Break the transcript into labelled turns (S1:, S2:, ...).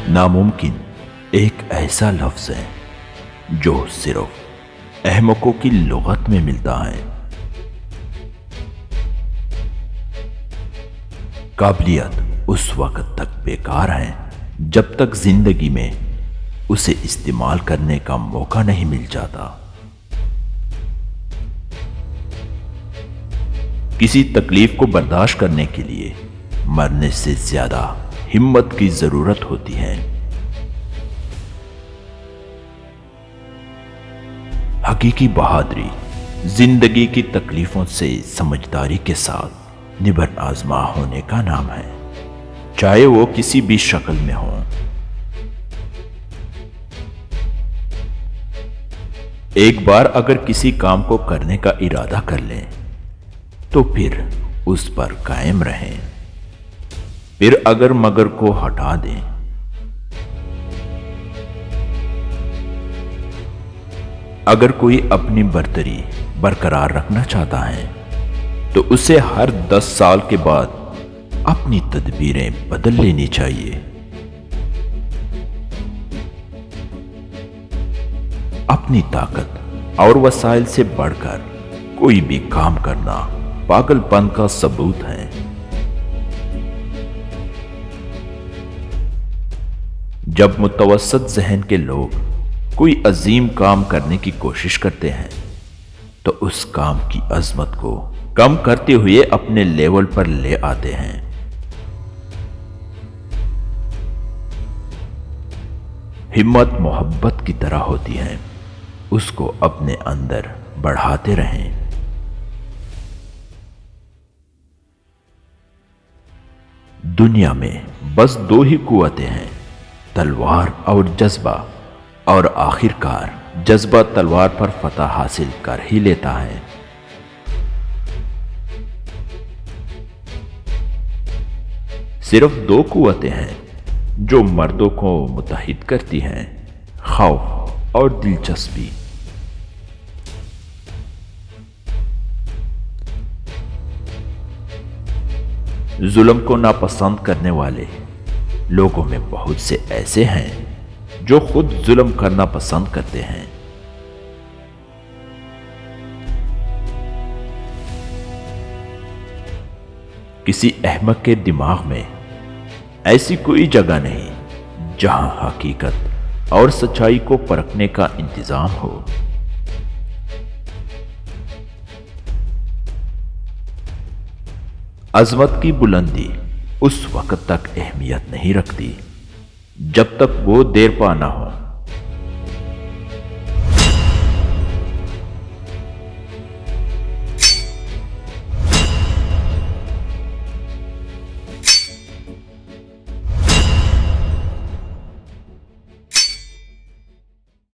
S1: ناممکن ایک ایسا لفظ ہے جو صرف احمقوں کی لغت میں ملتا ہے۔ قابلیت اس وقت تک بیکار ہے جب تک زندگی میں اسے استعمال کرنے کا موقع نہیں مل جاتا۔ کسی تکلیف کو برداشت کرنے کے لیے مرنے سے زیادہ ہمت کی ضرورت ہوتی ہے۔ حقیقی بہادری زندگی کی تکلیفوں سے سمجھداری کے ساتھ نبھر آزما ہونے کا نام ہے، چاہے وہ کسی بھی شکل میں ہو۔ ایک بار اگر کسی کام کو کرنے کا ارادہ کر لیں تو پھر اس پر قائم رہیں، پھر اگر مگر کو ہٹا دیں۔ اگر کوئی اپنی برتری برقرار رکھنا چاہتا ہے تو اسے ہر 10 سال کے بعد اپنی تدبیریں بدل لینی چاہیے۔ اپنی طاقت اور وسائل سے بڑھ کر کوئی بھی کام کرنا پاگل پن کا ثبوت ہے۔ جب متوسط ذہن کے لوگ کوئی عظیم کام کرنے کی کوشش کرتے ہیں تو اس کام کی عظمت کو کم کرتے ہوئے اپنے لیول پر لے آتے ہیں۔ ہمت محبت کی طرح ہوتی ہے، اس کو اپنے اندر بڑھاتے رہیں۔ دنیا میں بس 2 ہی قوتیں ہیں، تلوار اور جذبہ، اور آخر کار جذبہ تلوار پر فتح حاصل کر ہی لیتا ہے۔ صرف 2 قوتیں ہیں جو مردوں کو متحد کرتی ہیں، خوف اور دلچسپی۔ ظلم کو ناپسند کرنے والے لوگوں میں بہت سے ایسے ہیں جو خود ظلم کرنا پسند کرتے ہیں۔ کسی احمق کے دماغ میں ایسی کوئی جگہ نہیں جہاں حقیقت اور سچائی کو پرکھنے کا انتظام ہو۔ عظمت کی بلندی اس وقت تک اہمیت نہیں رکھتی جب تک وہ دیر پا نہ ہو۔